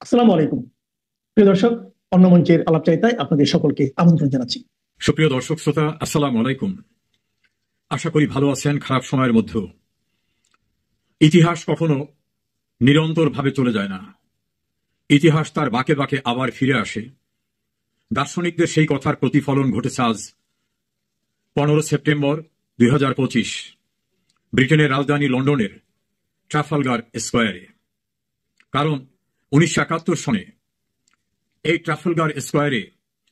আসসালামু আলাইকুম। প্রিয় দর্শক, অন্য মঞ্চের আলাপচারিতায় আপনাদের সকলকে আমন্ত্রণ জানাচ্ছি। সুপ্রিয় দর্শক শ্রোতা, আসসালাম আলাইকুম। আশা করি ভালো আছেন খারাপ সময়ের মধ্যেও। ইতিহাস কখনো নিরন্তরভাবে চলে যায় না। ইতিহাস তার বাঁকে বাঁকে আবার ফিরে আসে। দার্শনিকদের সেই কথার প্রতিফলন ঘটেছে আজ 15 সেপ্টেম্বর 2025 ব্রিটেনের রাজধানী লন্ডনের ট্রাফালগার স্কোয়ারে। কারণ 1971 সনে এই ট্রাফালগার স্কোয়ারে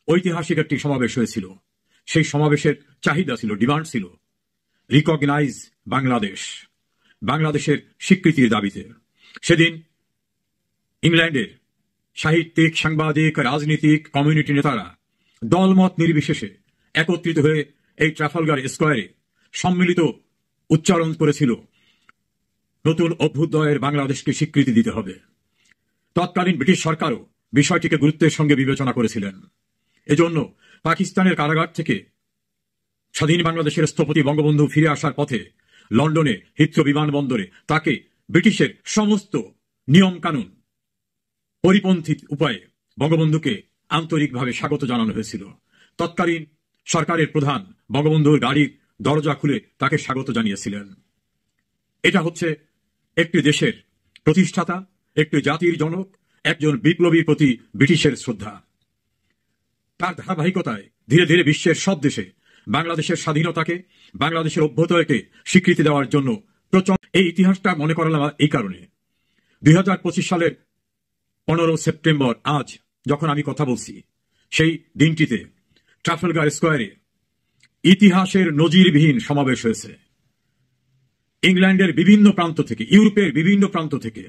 ঐতিহাসিক একটি সমাবেশ হয়েছিল। সেই সমাবেশের চাহিদা ছিল, ডিমান্ড ছিল রিকগনাইজ বাংলাদেশ, বাংলাদেশের স্বীকৃতির দাবিতে। সেদিন ইংল্যান্ডের সাহিত্যিক, সাংবাদিক, রাজনীতিক, কমিউনিটি নেতারা দলমত নির্বিশেষে একত্রিত হয়ে এই ট্রাফালগার স্কোয়ারে সম্মিলিত উচ্চারণ করেছিল, নতুন অভ্যুদয়ের বাংলাদেশকে স্বীকৃতি দিতে হবে। তৎকালীন ব্রিটিশ সরকারও বিষয়টিকে গুরুত্বের সঙ্গে বিবেচনা করেছিলেন। এজন্য পাকিস্তানের কারাগার থেকে স্বাধীন বাংলাদেশের স্থপতি বঙ্গবন্ধু ফিরে আসার পথে লন্ডনে হিথ্রো বিমানবন্দরে তাকে ব্রিটিশের সমস্ত নিয়ম কানুন পরিপন্থী উপায়ে বঙ্গবন্ধুকে আন্তরিকভাবে স্বাগত জানানো হয়েছিল। তৎকালীন সরকারের প্রধান বঙ্গবন্ধুর গাড়ির দরজা খুলে তাকে স্বাগত জানিয়েছিলেন। এটা হচ্ছে একটি দেশের প্রতিষ্ঠাতা, একটি জাতির জনক, একজন বিপ্লবীর প্রতি ব্রিটিশের শ্রদ্ধা। তার ধারাবাহিকতায় ধীরে ধীরে বিশ্বের সব দেশে বাংলাদেশের স্বাধীনতাকে, বাংলাদেশের অভ্যুদয়কে স্বীকৃতি দেওয়ার জন্য প্রচন্ড এই ইতিহাসটা মনে করালাম এই কারণে। 2025 সালের 15 সেপ্টেম্বর আজ যখন আমি কথা বলছি, সেই দিনটিতে ট্রাফালগার স্কোয়ারে ইতিহাসের নজিরবিহীন সমাবেশ হয়েছে। ইংল্যান্ডের বিভিন্ন প্রান্ত থেকে, ইউরোপের বিভিন্ন প্রান্ত থেকে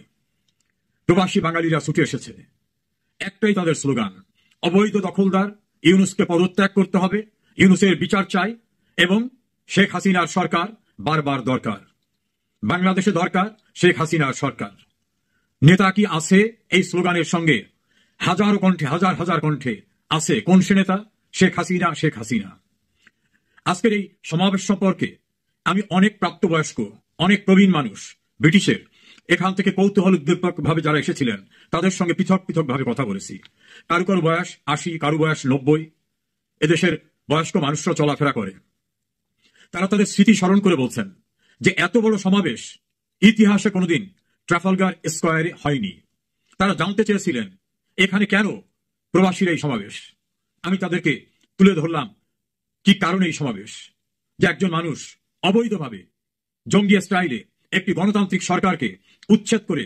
প্রবাসী বাঙালিরা ছুটে এসেছে। একটাই তাদের স্লোগান, অবৈধ দখলদার ইউনূসকে পদত্যাগ করতে হবে, ইউনূসের বিচার চাই এবং শেখ হাসিনার সরকার বারবার দরকার, বাংলাদেশে দরকার শেখ হাসিনার সরকার। নেতা কি আছে এই স্লোগানের সঙ্গে? হাজার কণ্ঠে, হাজার হাজার কণ্ঠে আছে। কোন সে নেতা? শেখ হাসিনা, শেখ হাসিনা। আজকের এই সমাবেশ সম্পর্কে আমি অনেক প্রাপ্তবয়স্ক, অনেক প্রবীণ মানুষ ব্রিটিশের এখান থেকে কৌতূহল উদ্দীপক ভাবে যারা এসেছিলেন তাদের সঙ্গে পৃথক পৃথক ভাবে কথা বলেছি। কারো কারো বয়স 80, কারো বয়স 90। এদেশের বয়স্ক মানুষরা চলাফেরা করে। তারা তাদের স্মৃতি স্মরণ করে বলছেন যে এত বড় সমাবেশ ইতিহাসে কোনোদিন ট্রাফালগার স্কোয়ারে হয়নি। তারা জানতে চেয়েছিলেন এখানে কেন প্রবাসীর এই সমাবেশ। আমি তাদেরকে তুলে ধরলাম কি কারণে এই সমাবেশ। যে একজন মানুষ অবৈধভাবে জঙ্গি স্টাইলে একটি গণতান্ত্রিক সরকারকে উচ্ছেদ করে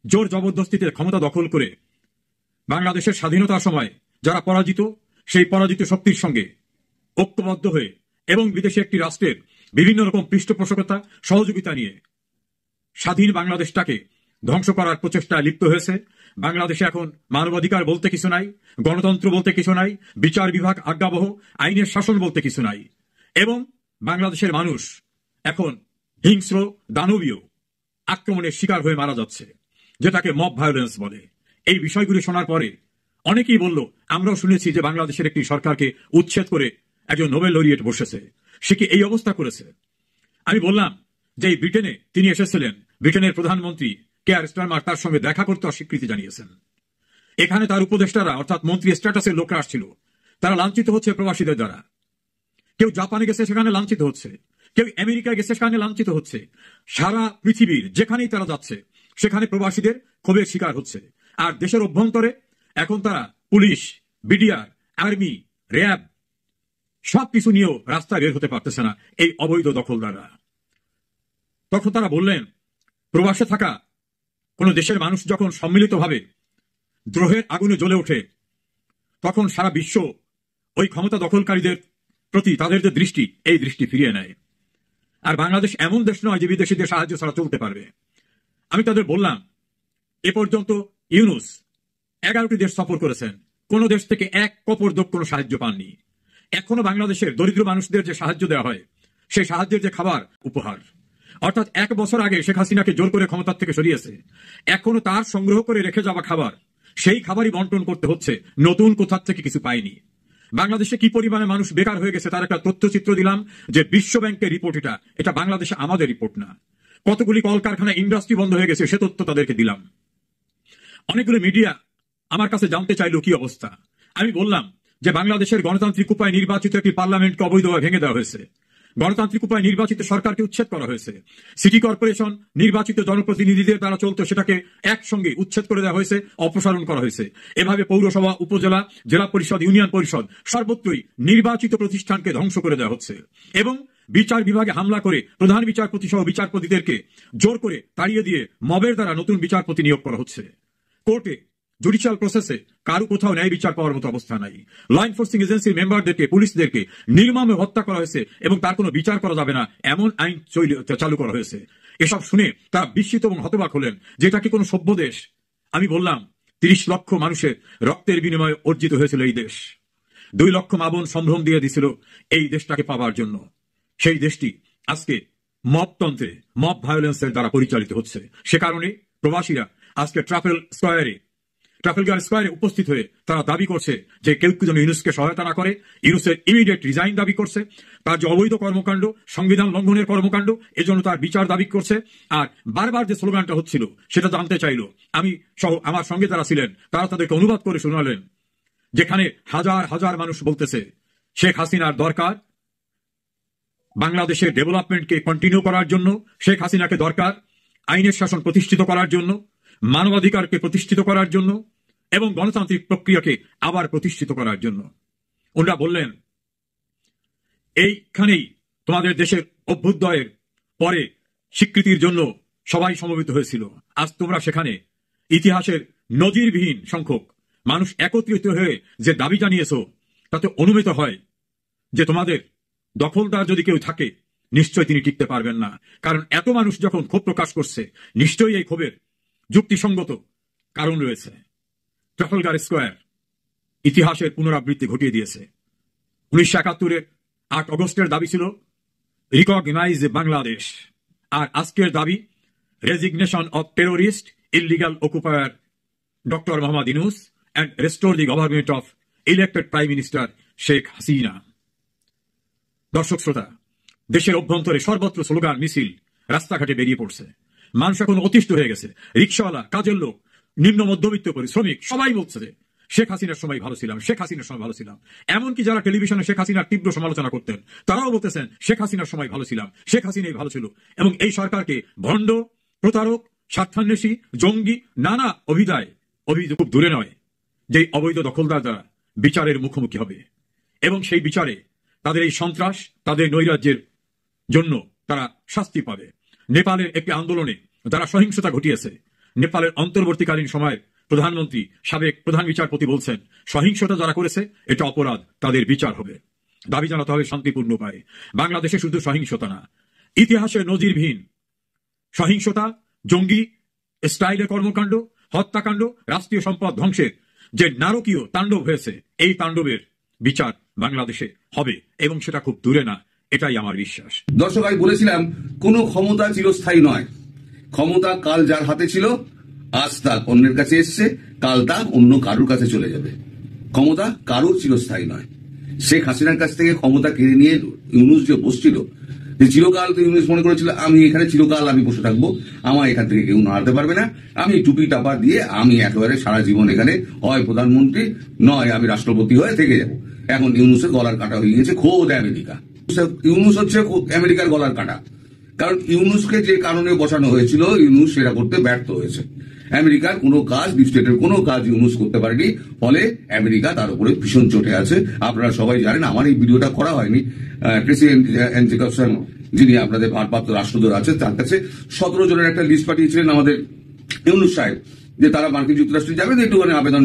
জোর জবরদস্তিতে ক্ষমতা দখল করে বাংলাদেশের স্বাধীনতার সময় যারা পরাজিত, সেই পরাজিত শক্তির সঙ্গে ঐক্যবদ্ধ হয়ে এবং বিদেশে একটি রাষ্ট্রের বিভিন্ন রকম পৃষ্ঠপোষকতা সহযোগিতা নিয়ে স্বাধীন বাংলাদেশটাকে ধ্বংস করার প্রচেষ্টায় লিপ্ত হয়েছে। বাংলাদেশে এখন মানবাধিকার বলতে কিছু নাই, গণতন্ত্র বলতে কিছু নাই, বিচার বিভাগ আজ্ঞাবহ, আইনের শাসন বলতে কিছু নাই, এবং বাংলাদেশের মানুষ এখন হিংস্র দানবীয় আক্রমণের শিকার হয়ে মারা যাচ্ছে, যেটাকে মব ভায়োলেন্স বলে। এই বিষয়গুলি শোনার পরে অনেকেই বলল, আমরাও শুনেছি যে বাংলাদেশের একটি সরকারকে উচ্ছেদ করে একজন নোবেল লরিয়েট বসেছে, সে কি এই অবস্থা করেছে? আমি বললাম যে এই ব্রিটেনে তিনি এসেছিলেন, ব্রিটেনের প্রধানমন্ত্রী কেয়ার স্টারমার তার সঙ্গে দেখা করতে অস্বীকৃতি জানিয়েছেন। এখানে তার উপদেষ্টারা অর্থাৎ মন্ত্রী স্ট্যাটাসের লোকরা আসছিল, তারা লাঞ্ছিত হচ্ছে প্রবাসীদের দ্বারা। কেউ জাপানে গেছে, সেখানে লাঞ্ছিত হচ্ছে, কেউ আমেরিকায় গেছে, সেখানে লাঞ্ছিত হচ্ছে। সারা পৃথিবীর যেখানেই তারা যাচ্ছে সেখানে প্রবাসীদের ক্ষোভের শিকার হচ্ছে। আর দেশের অভ্যন্তরে এখন তারা পুলিশ, বিডিআর, আর্মি, র্যাব সবকিছু নিয়েও রাস্তায় বের হতে পারতেছে না এই অবৈধ দখলদাররা। তখন তারা বললেন, প্রবাসে থাকা কোন দেশের মানুষ যখন সম্মিলিতভাবে দ্রোহের আগুনে জ্বলে ওঠে, তখন সারা বিশ্ব ওই ক্ষমতা দখলকারীদের প্রতি তাদের যে দৃষ্টি, এই দৃষ্টি ফিরিয়ে নেয়। আর বাংলাদেশ এমন দেশ নয় যে বিদেশিদের সাহায্য ছাড়া চলতে পারবে। আমি তাদের বললাম, এ পর্যন্ত ইউনূস 11টি দেশ সফর করেছেন, কোন দেশ থেকে এক কপর্দক কোনো সাহায্য পাননি। এখনো বাংলাদেশের দরিদ্র মানুষদের যে সাহায্য দেওয়া হয়, সেই সাহায্যের যে খাবার উপহার, অর্থাৎ 1 বছর আগে শেখ হাসিনাকে জোর করে ক্ষমতার থেকে সরিয়েছে, এখনো তার সংগ্রহ করে রেখে যাওয়া খাবার, সেই খাবারই বন্টন করতে হচ্ছে, নতুন কোথার থেকে কিছু পাইনি। বাংলাদেশে কি পরিমাণে মানুষ বেকার হয়ে গেছে তার একটা তথ্যচিত্র দিলাম, যে বিশ্ব ব্যাংকের রিপোর্ট এটা বাংলাদেশে আমাদের রিপোর্ট না। কতগুলি কলকারখানা, ইন্ডাস্ট্রি বন্ধ হয়ে গেছে সে তথ্য তাদেরকে দিলাম। অনেকগুলো মিডিয়া আমার কাছে জানতে চাইলো কি অবস্থা। আমি বললাম যে বাংলাদেশের গণতান্ত্রিক উপায়ে নির্বাচিত একটি পার্লামেন্টকে অবৈধভাবে ভেঙে দেওয়া হয়েছে, গণতান্ত্রিক উপায়ে নির্বাচিত সরকারকে উচ্ছেদ করা হয়েছে, সিটি কর্পোরেশন নির্বাচিত জনপ্রতিনিধিদের দ্বারা চলতো সেটাকে একসঙ্গে উচ্ছেদ করে দেওয়া হয়েছে, অপসারণ করা হয়েছে। এভাবে পৌরসভা, উপজেলা, জেলা পরিষদ, ইউনিয়ন পরিষদ সর্বত্রই নির্বাচিত প্রতিষ্ঠানকে ধ্বংস করে দেওয়া হচ্ছে এবং বিচার বিভাগে হামলা করে প্রধান বিচারপতি সহ বিচারপতিদেরকে জোর করে তাড়িয়ে দিয়ে মবের দ্বারা নতুন বিচারপতি নিয়োগ করা হচ্ছে। কোর্টে, জুডিশিয়াল প্রসেসে কারো কোথাও ন্যায় বিচার পাওয়ার মতো অবস্থা নাই। ল এনফোর্সিং এজেন্সির মেম্বারদেরকে, পুলিশদেরকে নির্মমে হত্যা করা হয়েছে এবং তার কোনো বিচার করা যাবে না এমন আইন চালু করা হয়েছে। এসব শুনে তারা বিস্মিত এবং হতবাক হলেন যে এটা কি কোনো সভ্য দেশ? আমি বললাম 30 লক্ষ মানুষের রক্তের বিনিময়ে অর্জিত হয়েছিল এই দেশ। 2 লক্ষ মা বোন সম্ভ্রম দিয়ে দিছিল এই দেশটাকে পাওয়ার জন্য। সেই দেশটি আজকে মবতন্ত্রে, মব ভায়োলেন্সের দ্বারা পরিচালিত হচ্ছে। সে কারণে প্রবাসীরা আজকে ট্রাফালগার স্কয়ারে উপস্থিত হয়ে তারা দাবি করছে যে কেউ যেন ইউনুসকে সহায়তা না করে, ইউনুসের ইমিডিয়েট রিজাইন দাবি করছে, তার যে অবৈধ কর্মকাণ্ড, সংবিধান লঙ্ঘনের কর্মকাণ্ড, এজন্য তার বিচার দাবি করছে। আর বারবার যে স্লোগানটা হচ্ছিল সেটা জানতে চাইল। আমি সহ আমার সঙ্গে যারা ছিলেন তারা তাদেরকে অনুবাদ করে শোনালেন, যেখানে হাজার হাজার মানুষ বলতেছে শেখ হাসিনার দরকার বাংলাদেশের ডেভেলপমেন্টকে কন্টিনিউ করার জন্য, শেখ হাসিনাকে দরকার আইনের শাসন প্রতিষ্ঠিত করার জন্য, মানবাধিকারকে প্রতিষ্ঠিত করার জন্য এবং গণতান্ত্রিক প্রক্রিয়াকে আবার প্রতিষ্ঠিত করার জন্য। ওনারা বললেন এইখানেই তোমাদের দেশের অভ্যুদয়ের পরে স্বীকৃতির জন্য সবাই সমবেত হয়েছিল। আজ তোমরা সেখানে ইতিহাসের নজিরবিহীন সংখ্যক মানুষ একত্রিত হয়ে যে দাবি জানিয়েছো তাতে অনুমিত হয় যে তোমাদের দখলদার যদি কেউ থাকে নিশ্চয় তিনি টিকতে পারবেন না। কারণ এত মানুষ যখন ক্ষোভ প্রকাশ করছে নিশ্চয়ই এই ক্ষোভের যুক্তিসঙ্গত কারণ রয়েছে। ট্রাফালগার স্কয়ার ইতিহাসের পুনরাবৃত্তি ঘটিয়ে দিয়েছে। 1971-এর 8 অগস্টের দাবি ছিল রিকগনাইজ বাংলাদেশ, আর আজকের দাবি resignation of terrorist illegal অকুপায়ার doctor Mohammad Yunus and restore the government of elected prime minister Sheikh Hasina. দর্শক শ্রোতা, দেশের অভ্যন্তরে সর্বত্র স্লোগান, মিছিল, রাস্তাঘাটে বেরিয়ে পড়ছে। মানুষ এখন অতিষ্ঠ হয়ে গেছে। রিক্সাওয়ালা, কাজের লোক, নিম্ন মধ্যবিত্ত শ্রমিক সবাই বলছে যে শেখ হাসিনার সময় ভালো ছিলাম, শেখ হাসিনার সময় ভালো ছিলাম। এমনকি যারা টেলিভিশনে শেখ হাসিনার তীব্র সমালোচনা করতেন তারাও বলতেছেন শেখ হাসিনার সময় ভালো ছিলাম, শেখ হাসিনাই ভালো ছিল। এবং এই সরকারকে ভণ্ড, প্রতারক, স্বার্থান্বেষী, জঙ্গি নানা অভিযোগ খুব দূরে নয় যে অবৈধ দখলদার দ্বারা বিচারের মুখোমুখি হবে এবং সেই বিচারে তাদের এই সন্ত্রাস, তাদের নৈরাজ্যের জন্য তারা শাস্তি পাবে। নেপালের একটি আন্দোলনে যারা সহিংসতা ঘটিয়েছে, নেপালের অন্তর্বর্তীকালীন সময়ের প্রধানমন্ত্রী, সাবেক প্রধান বিচারপতি বলছেন সহিংসতা যারা করেছে এটা অপরাধ, তাদের বিচার হবে। দাবি জানাতে হবে শান্তিপূর্ণ উপায়ে। বাংলাদেশে শুধু সহিংসতা না, ইতিহাসের নজিরবিহীন সহিংসতা, জঙ্গি স্টাইলের কর্মকাণ্ড, হত্যাকাণ্ড, রাষ্ট্রীয় সম্পদ ধ্বংসের যে নারকীয় তাণ্ডব হয়েছে, এই তাণ্ডবের বিচার বাংলাদেশে হবে এবং সেটা খুব দূরে না, এটাই আমার বিশ্বাস। দর্শক, আমি বলেছিলাম কোনো ক্ষমতা চিরস্থায়ী নয়। ক্ষমতা কাল যার হাতে ছিল আজ তা অন্যের কাছে এসছে, কাল তা অন্য কারোর কাছে চলে যাবে। ক্ষমতা কারোর চিরস্থায়ী নয়। শেখ হাসিনার কাছ থেকে ক্ষমতা কেড়ে নিয়ে ইউনূস যে বসছিল, যে চিরকাল তো ইউনূস মনে করেছিল আমি এখানে চিরকাল আমি বসে থাকবো, আমার এখান থেকে কেউ নাড়াতে পারবে না, আমি টুপি টাপা দিয়ে আমি একেবারে সারা জীবন এখানে হয় প্রধানমন্ত্রী নয় আমি রাষ্ট্রপতি হয়ে থেকে যাব। এখন ইউনূসের গলার কাটা হয়ে গেছে খোদ আমেরিকা। ইউনূস হচ্ছে আমেরিকার গলার কাটা। কারণ ইউনূসকে যে কারণে বসানো হয়েছিল ইউনূস সেটা করতে ব্যর্থ হয়েছে। আমেরিকার কোনো কাজ, ডিপ স্টেটের কোনো কাজ ইউনূস করতে পারেনি, ফলে আমেরিকা তার উপরে ভীষণ চটে আছে। আপনারা সবাই জানেন, আমার এই ভিডিওটা করা হয়নি, ট্রেসি এন জেকবসন যিনি আপনাদের ভারপ্রাপ্ত রাষ্ট্রদূত আছে তার কাছে 17 জনের একটা লিস্ট পাঠিয়েছিলেন আমাদের ইউনূস সাহেব, যে তারা মার্কিন যুক্তরাষ্ট্রে যাবে, একটুখানি আবেদন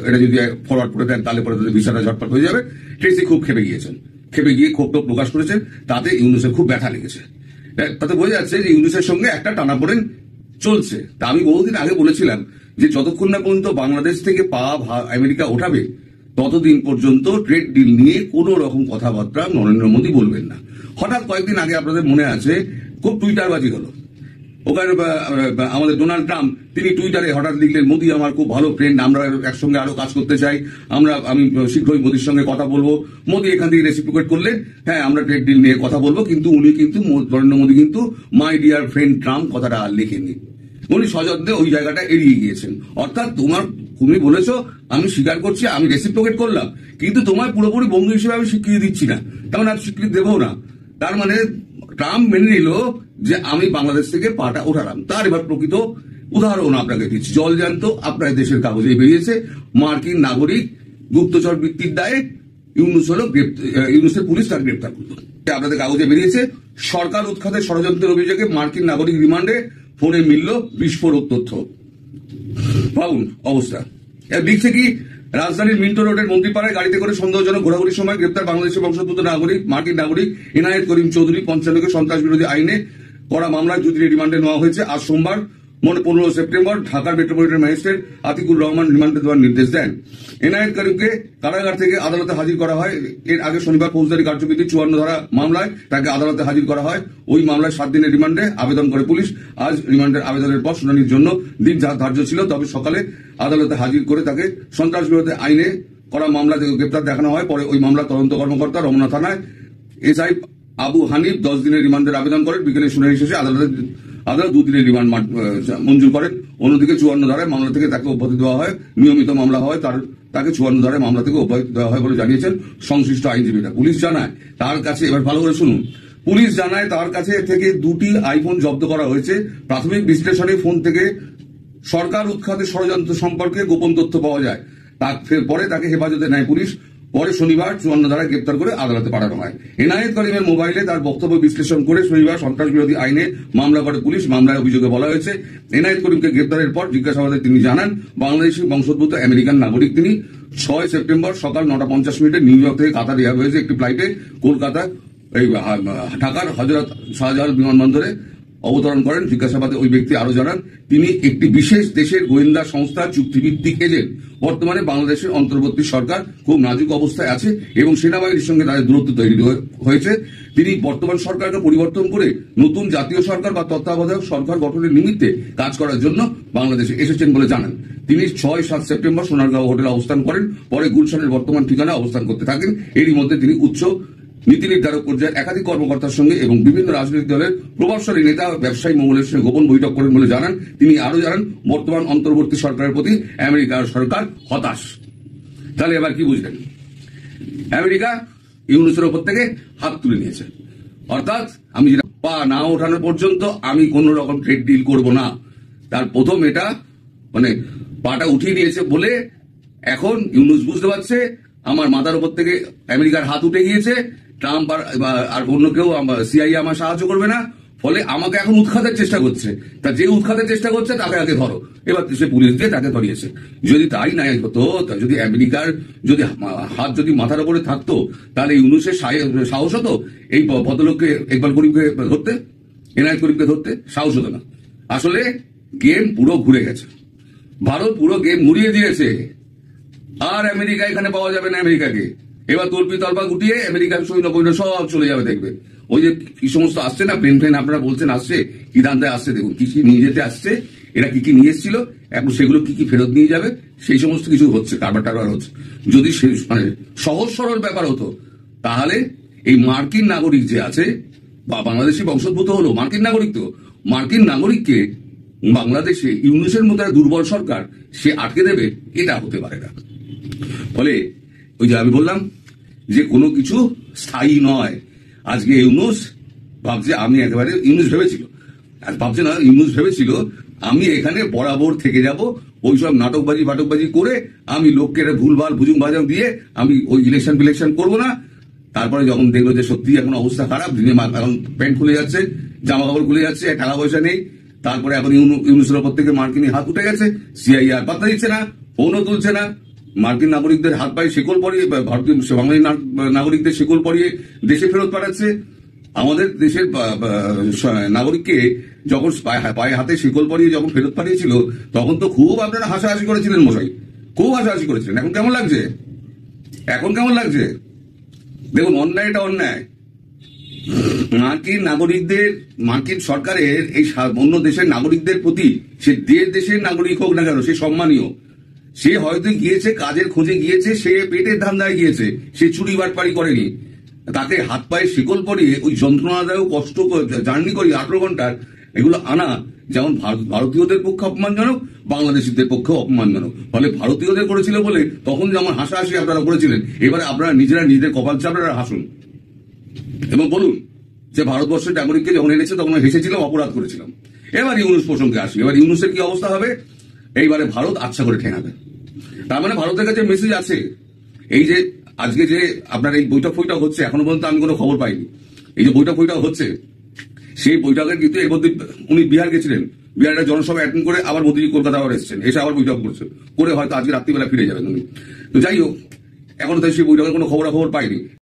এটা যদি ফরওয়ার্ড করে দেন তাহলে পরে তাদের ভিসাটা ঝটপট হয়ে যাবে। ট্রেসি খুব খেপে গিয়েছেন, খেপে গিয়ে ক্ষোভ প্রকাশ করেছেন, তাতে ইউনূসের খুব ব্যথা লেগেছে। তাতে বোঝা যাচ্ছে যে ইউনূসের সঙ্গে একটা টানাপোড়েন চলছে। তা আমি বহুদিন আগে বলেছিলাম যে যতক্ষণ না পর্যন্ত বাংলাদেশ থেকে আমেরিকা ওঠাবে ততদিন পর্যন্ত ট্রেড ডিল নিয়ে কোনো রকম কথাবার্তা নরেন্দ্র মোদী বলবেন না। হঠাৎ কয়েকদিন আগে আপনাদের মনে আছে খুব টুইটারবাজি হলো, ওখানে আমাদের ডোনাল্ড ট্রাম্প তিনি টুইটারে হঠাৎ লিখলেন মোদী আমার খুব ভালো ফ্রেন্ড, আমরা একসঙ্গে আরো কাজ করতে চাই, আমি শীঘ্রই মোদীর সঙ্গে কথা বলবো। মোদী এখান থেকে রেসিপ্রোকেট করলেন, হ্যাঁ আমরা ট্রেড ডিল নিয়ে কথা বলবো, কিন্তু উনি কিন্তু নরেন্দ্র মোদী কিন্তু মাই ডিয়ার ফ্রেন্ড ট্রাম্প কথাটা আর লেখেননি, উনি সযত্নে ওই জায়গাটা এড়িয়ে গিয়েছেন। অর্থাৎ তোমার তুমি বলেছো, আমি স্বীকার করছি, আমি রেসিপ্রোকেট করলাম, কিন্তু তোমায় পুরোপুরি বঙ্গী হিসেবে আমি স্বীকৃতি দিচ্ছি না, তেমন আমি স্বীকৃতি দেবো না। তার মানে ট্রাম্প মেনে নিল যে আমি বাংলাদেশ থেকে পাটা উঠালাম। তার এবার প্রকৃত উদাহরণ আপনাকে দিচ্ছি, জলজান্ত আপনার দেশের কাগজে বেরিয়েছে, মার্কিন নাগরিক গুপ্তচর বৃত্তির দায়ে ইউনুসের পুলিশ তার গ্রেপ্তার করল। আপনাদের কাগজে বেরিয়েছে, সরকার উৎখাতের ষড়যন্ত্রের অভিযোগে মার্কিন নাগরিক রিমান্ডে, ফোনে মিলল বিস্ফোরক তথ্য। পাউন অবস্থা লিখছে কি, রাজধানীর মিন্টো রোডের মন্ত্রীপাড়ায় গাড়িতে করে সন্দেহজনক ঘোরাঘুরির সময় গ্রেপ্তার বাংলাদেশের বংশোদ্ভূত নাগরিক মার্কিন নাগরিক এনায়েত করিম চৌধুরী 55কে সন্ত্রাস বিরোধী আইনে করা মামলায় 2 দিনের রিমান্ডে নেওয়া হয়েছে। আজ সোমবার 15 সেপ্টেম্বর ঢাকার মেট্রোপলিটন ম্যাজিস্ট্রেট আতিকুর রহমান রিমান্ডে দেওয়ার নির্দেশ দেন। এনায়েত করিমকে কারাগার থেকে আদালতে হাজির করা হয়। এর আগে শনিবার ফৌজদারি কার্যবিধি 54 ধারা মামলায় তাকে আদালতে হাজির করা হয়। ওই মামলায় 7 দিনের রিমান্ডে আবেদন করে পুলিশ। আজ রিমান্ডের আবেদনের পর শুনানির জন্য দিন ধার্য ছিল, তবে সকালে আদালতে হাজির করে তাকে সন্ত্রাস বিরোধী আইনে করা মামলা গ্রেপ্তার দেখানো হয়। পরে ওই মামলা তদন্ত কর্মকর্তা রমনা থানায় এসআই আবু হানিফ 10 দিনের রিমান্ডের আবেদন করেন। বিকেলে শুনানি শেষে আদালত 2 দিনের রিমান্ড মঞ্জুর করেন। অন্যদিকে 54 ধারায় মামলা থেকে তাকে অব্যাহতি দেওয়া হয়। নিয়মিত মামলা হয়, তাকে 54 ধারায় মামলা থেকে অব্যাহতি দেওয়া হয় বলে জানিয়েছেন সংশ্লিষ্ট আইনজীবীরা। পুলিশ জানায় তার কাছে, এবার ভালো করে শুনুন, পুলিশ জানায় তার কাছে থেকে 2টি আইফোন জব্দ করা হয়েছে। প্রাথমিক বিশ্লেষণে ফোন থেকে সরকার উৎখাতের ষড়যন্ত্র সম্পর্কে গোপন তথ্য পাওয়া যায়। পরে তাকে হেফাজতে নেয় পুলিশ। পরে শনিবার 54 ধারায় গ্রেপ্তার করে আদালতে পাঠানো হয়। এনায়েত করিমের মোবাইলে তার বক্তব্য বিশ্লেষণ করে শনিবার সন্ত্রাস বিরোধী আইনে মামলা করে পুলিশ। মামলায় অভিযোগে বলা হয়েছে, এনায়েত করিমকে গ্রেপ্তারের পর জিজ্ঞাসাবাদে তিনি জানান বাংলাদেশি বংশোদ্ভূত আমেরিকান নাগরিক তিনি। 6 সেপ্টেম্বর সকাল 9:50 নিউ ইয়র্ক থেকে কাতার এয়ারওয়েজে একটি ফ্লাইটে কলকাতা ঢাকার হযরত শাহজালাল বিমানবন্দরে অবতরণ করেন। জিজ্ঞাসাবাদে ওই ব্যক্তি আরো জানান তিনি একটি বিশেষ দেশের গোয়েন্দা সংস্থা চুক্তিভিত্তিক এজেন্ট। বর্তমানে বাংলাদেশের অন্তর্বর্তী সরকার খুব নাজুক অবস্থায় আছে এবং সেনাবাহিনীর সঙ্গে তাদের দূরত্ব তৈরি হয়েছে। তিনি বর্তমান সরকারকে পরিবর্তন করে নতুন জাতীয় সরকার বা তত্ত্বাবধায়ক সরকার গঠনের নিমিত্তে কাজ করার জন্য বাংলাদেশে এসেছেন বলে জানান। তিনি 6-7 সেপ্টেম্বর সোনারগাঁও হোটেলে অবস্থান করেন। পরে গুলশানের বর্তমান ঠিকানায় অবস্থান করতে থাকেন। এরই মধ্যে তিনি উচ্চ নীতি নির্ধারক পর্যায়ে একাধিক কর্মকর্তার সঙ্গে এবং বিভিন্ন রাজনৈতিক দলের প্রভাবশালী নেতা ব্যবসায়ী মহলের সঙ্গে গোপন বৈঠক করেন বলে জানান। তিনি আরো জানান বর্তমান অন্তর্বর্তী সরকারের প্রতি আমেরিকার সরকার হতাশ। তাহলে এবার কি বুঝলেন? আমেরিকা ইউনুসের ওপর থেকে হাত তুলে নিয়েছে, অর্থাৎ আমি যেটা পা না ওঠানো পর্যন্ত আমি কোন রকম ট্রেড ডিল করব না। তার প্রথম এটা মানে পাটা উঠিয়ে নিয়েছে বলে এখন ইউনুস বুঝতে পারছে আমার মাথার উপর থেকে আমেরিকার হাত উঠে গিয়েছে। ট্রাম্প আর অন্য কেউ সিআইএ আমার সাহায্য করবে না, ফলে আমাকে এখন উৎখাতের চেষ্টা করছে। তা যে উৎখাতের চেষ্টা করছে তাকে আগে ধরো। এবার সে পুলিশ দিয়ে তাকে ধরিয়েছে। যদি তাই নাই হতো, যদি আমেরিকার যদি হাত যদি মাথার উপরে থাকতো, তাহলে ইউনুসের সাহস হতো এই ভদ্রলোককে ইকবাল করিমকে ধরতে, এনায়েত করিমকে ধরতে? সাহস হতো না। আসলে গেম পুরো ঘুরে গেছে, ভারত পুরো গেম ঘুরিয়ে দিয়েছে। আর আমেরিকা এখানে পাওয়া যাবে না। আমেরিকাকে এবার তল্পি তল্পা গুটিয়ে আমেরিকার সৈন্য সব চলে যাবে। দেখবে ওই যে কি সমস্ত আসছে না, প্লেন ফ্লেন আপনারা বলছেন আসছে, কি দান্তে আসছে, দেখুন কি কি নিয়ে যেতে আসছে, এরা কি কি নিয়ে এসেছিল, এখন সেগুলো কি কি ফেরত নিয়ে যাবে, সেই সমস্ত কিছু হচ্ছে, কারবার টারবার হচ্ছে। যদি মানে সহজ সরল ব্যাপার হতো, তাহলে এই মার্কিন নাগরিক যে আছে বা বাংলাদেশি বংশোদ্ভূত হলো মার্কিন নাগরিক, তো মার্কিন নাগরিককে বাংলাদেশে ইউনুসের মতো দুর্বল সরকার সে আটকে দেবে, এটা হতে পারে না। ফলে ওই যে আমি বললাম যে কোনো কিছু স্থায়ী নয়। আজকে ইউনুস ভাবছে আমি একেবারে, ইউনুস ভেবেছিল, আর ভাবছে না, ইউনুস ভেবেছিল আমি এখানে বরাবর থেকে যাব, ওইসব নাটকবাজি ফাটকবাজি করে আমি লোককে ভুলভাল ভুজুং ভাজাং দিয়ে আমি ওই ইলেকশন ফিলেকশন করবো না। তারপরে যখন দেখলো যে সত্যি এখন অবস্থা খারাপ, দিনে এখন প্যান্ট খুলে যাচ্ছে, জামা কাপড় খুলে যাচ্ছে, টাকা পয়সা নেই, তারপরে এখন ইউনুসের ওপর থেকে মার্কিনী হাত উঠে গেছে, সিআইএ আর পাত্তা দিচ্ছে না, ফোনও তুলছে না, মার্কিন নাগরিকদের হাত পায়ে শিকল পরিয়ে, ভারতীয় বাঙালি নাগরিকদের শিকল পরিয়ে দেশে ফেরত পাঠাচ্ছে। আমাদের দেশের নাগরিককে যখন পায়ে হাতে শিকল পরিয়ে যখন ফেরত পাঠিয়েছিল, তখন তো খুব আপনারা হাসাহাসি করেছিলেন মশাই, খুব হাসাহাসি করেছিলেন। এখন কেমন লাগছে? এখন কেমন লাগছে? দেখুন, অন্যায়টা অন্যায়। মার্কিন নাগরিকদের, মার্কিন সরকারের এই অন্য দেশের নাগরিকদের প্রতি, সে দেশের নাগরিক হোক না কেন, সে সম্মানীয়। সে হয়তো গিয়েছে, কাজের খোঁজে গিয়েছে, সে পেটের ধান্দায় গিয়েছে, সে চুরি বাটপাড়ি করেনি। তাকে হাত পায়ে শিকল পরিয়ে ওই যন্ত্রণাদায়ক কষ্ট জার্নি করি 18 ঘন্টার, এগুলো আনা, যেমন ভারতীয়দের পক্ষে অপমানজনক, বাংলাদেশিদের পক্ষে অপমানজনক। ফলে ভারতীয়দের করেছিল বলে তখন যেমন হাসাহাসি আপনারা করেছিলেন, এবারে আপনারা নিজেরা নিজেদের কপাল চাপড়ে হাসুন এবং বলুন যে ভারতবর্ষের নাগরিককে যখন এনেছে তখন হেসেছিলাম, অপরাধ করেছিলাম। এবার ইউনুস প্রসঙ্গে আসি। এবার ইউনুসের কি অবস্থা হবে? এইবারে ভারত আচ্ছা করে ঠেঙাবে। তার মানে ভারতের কাছে মেসেজ আছে। এই যে আজকে যে আপনার এই বৈঠক হচ্ছে, এখনো পর্যন্ত আমি কোনো খবর পাইনি। এই যে বৈঠক হচ্ছে, সেই বৈঠকের কিন্তু এর মধ্যে উনি বিহার গেছিলেন, বিহারের জনসভা অ্যাটেন্ড করে আবার মোদীজি কলকাতা আবার এসেছেন, এসে আবার বৈঠক করছেন, করে হয়তো আজকে রাত্রিবেলা ফিরে যাবেন উনি। তো যাই হোক, এখনো তাই সেই বৈঠকের কোনো খবর পাইনি।